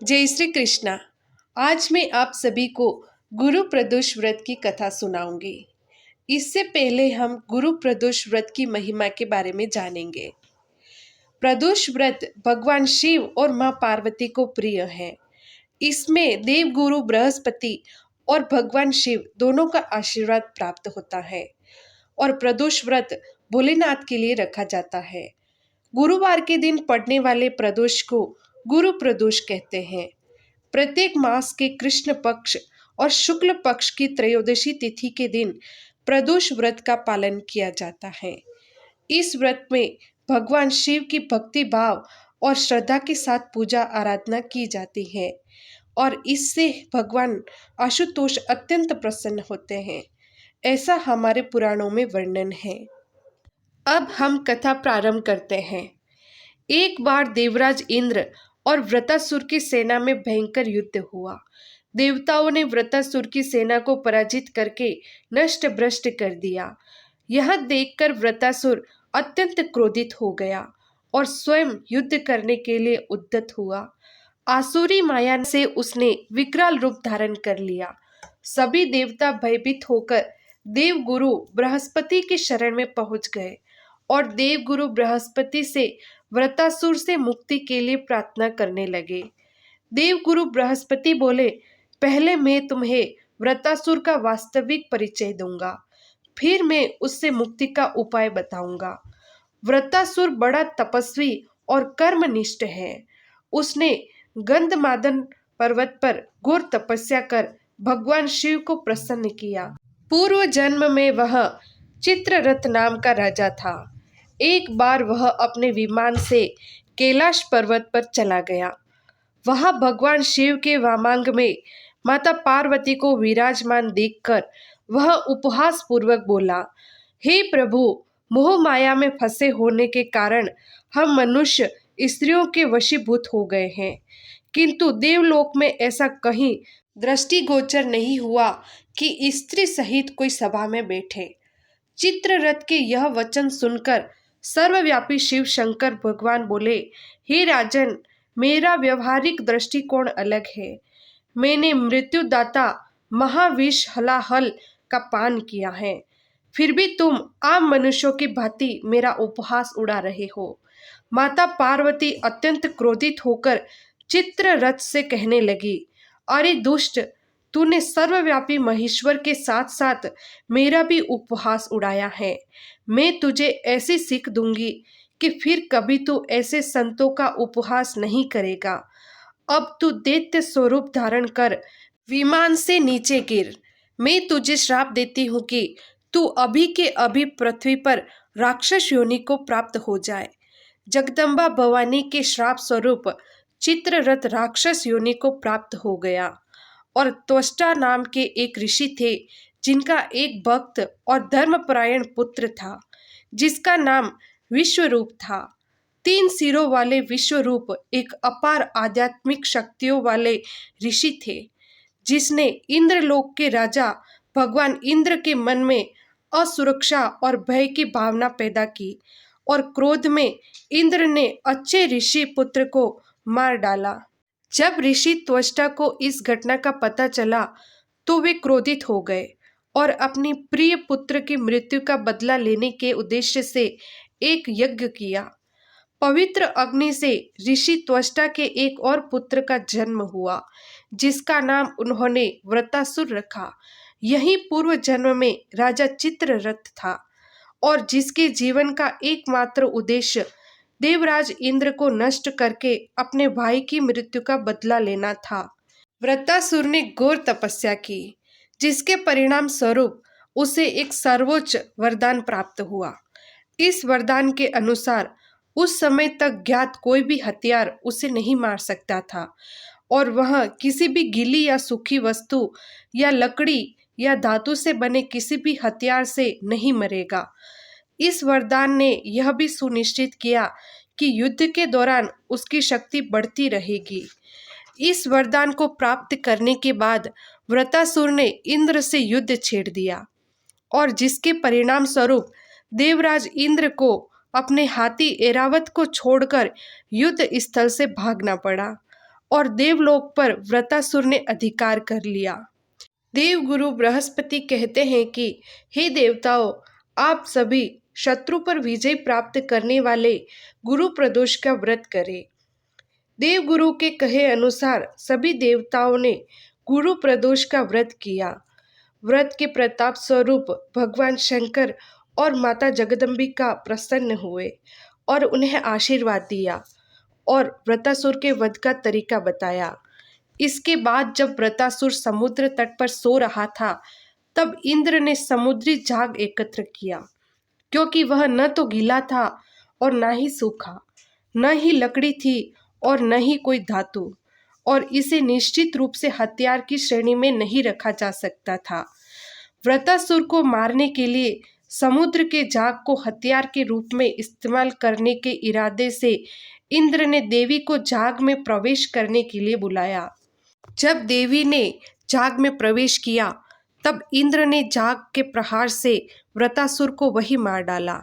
जय श्री कृष्णा। आज मैं आप सभी को गुरु प्रदोष व्रत की कथा सुनाऊंगी। इससे पहले हम गुरु प्रदोष व्रत की महिमा के बारे में जानेंगे। प्रदोष व्रत भगवान शिव और मां पार्वती को प्रिय है। इसमें देव गुरु बृहस्पति और भगवान शिव दोनों का आशीर्वाद प्राप्त होता है और प्रदोष व्रत भोलेनाथ के लिए रखा जाता है। गुरुवार के दिन पड़ने वाले प्रदोष को गुरु प्रदोष कहते हैं। प्रत्येक मास के कृष्ण पक्ष और शुक्ल पक्ष की त्रयोदशी तिथि के दिन प्रदोष व्रत का पालन किया जाता है। इस व्रत में भगवान शिव की भक्ति भाव और श्रद्धा के साथ पूजा आराधना की जाती है और इससे भगवान आशुतोष अत्यंत प्रसन्न होते हैं, ऐसा हमारे पुराणों में वर्णन है। अब हम कथा प्रारंभ करते हैं। एक बार देवराज इंद्र और वृत्रासुर की सेना में भयंकर युद्ध हुआ। देवताओं ने वृत्रासुर की सेना को पराजित करके नष्ट भ्रष्ट कर दिया। यह देखकर वृत्रासुर अत्यंत क्रोधित हो गया और स्वयं युद्ध करने के लिए उद्यत हुआ। आसुरी माया से उसने विकराल रूप धारण कर लिया। सभी देवता भयभीत होकर देवगुरु बृहस्पति के शरण में पहुंच गए और देवगुरु बृहस्पति से वृत्रासुर से मुक्ति के लिए प्रार्थना करने लगे। देवगुरु बृहस्पति बोले, पहले मैं तुम्हें वृत्रासुर का वास्तविक परिचय दूंगा, फिर मैं उससे मुक्ति का उपाय बताऊंगा। वृत्रासुर बड़ा तपस्वी और कर्मनिष्ठ है। उसने गंधमादन पर्वत पर घोर तपस्या कर भगवान शिव को प्रसन्न किया। पूर्व जन्म में वह चित्ररथ नाम का राजा था। एक बार वह अपने विमान से कैलाश पर्वत पर चला गया। वहां भगवान शिव के वामांग में माता पार्वती को विराजमान देखकर वह उपहास पूर्वक बोला, हे प्रभु, मोह माया में फंसे होने के कारण हम मनुष्य स्त्रियों के वशीभूत हो गए हैं, किंतु देवलोक में ऐसा कहीं दृष्टिगोचर नहीं हुआ कि स्त्री सहित कोई सभा में बैठे। चित्ररथ के यह वचन सुनकर सर्वव्यापी शिव शंकर भगवान बोले, हे राजन, मेरा व्यवहारिक दृष्टिकोण अलग है। मैंने मृत्युदाता महाविष हलाहल का पान किया है, फिर भी तुम आम मनुष्यों की भांति मेरा उपहास उड़ा रहे हो। माता पार्वती अत्यंत क्रोधित होकर चित्ररथ से कहने लगी, अरे दुष्ट, तूने सर्वव्यापी महेश्वर के साथ साथ मेरा भी उपहास उड़ाया है। मैं तुझे ऐसी सीख दूंगी कि फिर कभी तू ऐसे संतों का उपहास नहीं करेगा। अब तू दैत्य स्वरूप धारण कर विमान से नीचे गिर। मैं तुझे श्राप देती हूँ कि तू अभी के अभी पृथ्वी पर राक्षस योनि को प्राप्त हो जाए। जगदम्बा भवानी के श्राप स्वरूप चित्ररथ राक्षस योनि को प्राप्त हो गया और त्वष्टा नाम के एक ऋषि थे, जिनका एक भक्त और धर्मपरायण पुत्र था, जिसका नाम विश्वरूप था। 3 सिरों वाले विश्वरूप एक अपार आध्यात्मिक शक्तियों वाले ऋषि थे, जिसने इंद्रलोक के राजा भगवान इंद्र के मन में असुरक्षा और भय की भावना पैदा की और क्रोध में इंद्र ने अच्छे ऋषि पुत्र को मार डाला। जब ऋषि त्वष्टा को इस घटना का पता चला तो वे क्रोधित हो गए और अपनी प्रिय पुत्र की मृत्यु का बदला लेने के उद्देश्य से एक यज्ञ किया। पवित्र अग्नि से ऋषि त्वष्टा के एक और पुत्र का जन्म हुआ, जिसका नाम उन्होंने वृत्रासुर रखा। यही पूर्व जन्म में राजा चित्ररथ था और जिसके जीवन का एकमात्र उद्देश्य देवराज इंद्र को नष्ट करके अपने भाई की मृत्यु का बदला लेना था। वृत्रासुर ने घोर तपस्या की, जिसके परिणाम स्वरूप उसे एक सर्वोच्च वरदान प्राप्त हुआ। इस वरदान के अनुसार उस समय तक ज्ञात कोई भी हथियार उसे नहीं मार सकता था और वह किसी भी गीली या सूखी वस्तु या लकड़ी या धातु से बने किसी भी हथियार से नहीं मरेगा। इस वरदान ने यह भी सुनिश्चित किया कि युद्ध के दौरान उसकी शक्ति बढ़ती रहेगी। इस वरदान को प्राप्त करने के बाद वृत्रासुर ने इंद्र से युद्ध छेड़ दिया और जिसके परिणाम स्वरूप देवराज इंद्र को अपने हाथी ऐरावत को छोड़कर युद्ध स्थल से भागना पड़ा और देवलोक पर वृत्रासुर ने अधिकार कर लिया। देवगुरु बृहस्पति कहते हैं कि हे देवताओं, आप सभी शत्रु पर विजय प्राप्त करने वाले गुरु प्रदोष का व्रत करें। देवगुरु के कहे अनुसार सभी देवताओं ने गुरु प्रदोष का व्रत किया। व्रत के प्रताप स्वरूप भगवान शंकर और माता जगदम्बिका प्रसन्न हुए और उन्हें आशीर्वाद दिया और वृत्रासुर के वध का तरीका बताया। इसके बाद जब वृत्रासुर समुद्र तट पर सो रहा था, तब इंद्र ने समुद्री झाग एकत्र किया, क्योंकि वह न तो गीला था और न ही सूखा, न ही लकड़ी थी और न ही कोई धातु, और इसे निश्चित रूप से हथियार की श्रेणी में नहीं रखा जा सकता था। वृत्रासुर को मारने के लिए समुद्र के झाग को हथियार के रूप में इस्तेमाल करने के इरादे से इंद्र ने देवी को झाग में प्रवेश करने के लिए बुलाया। जब देवी ने झाग में प्रवेश किया, तब इंद्र ने झाग के प्रहार से वृत्रासुर को वही मार डाला।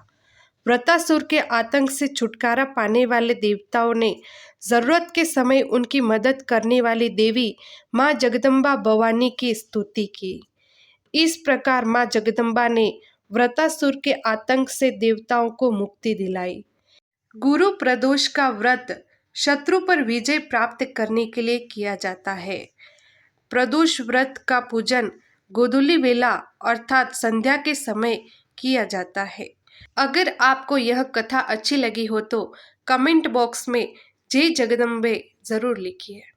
वृत्रासुर के आतंक से छुटकारा पाने वाले देवताओं ने जरूरत के समय उनकी मदद करने वाली देवी माँ जगदम्बा भवानी की स्तुति की। इस प्रकार माँ जगदम्बा ने वृत्रासुर के आतंक से देवताओं को मुक्ति दिलाई। गुरु प्रदोष का व्रत शत्रु पर विजय प्राप्त करने के लिए किया जाता है। प्रदोष व्रत का पूजन गोधूली वेला अर्थात संध्या के समय किया जाता है। अगर आपको यह कथा अच्छी लगी हो तो कमेंट बॉक्स में जय जगदम्बे जरूर लिखिए।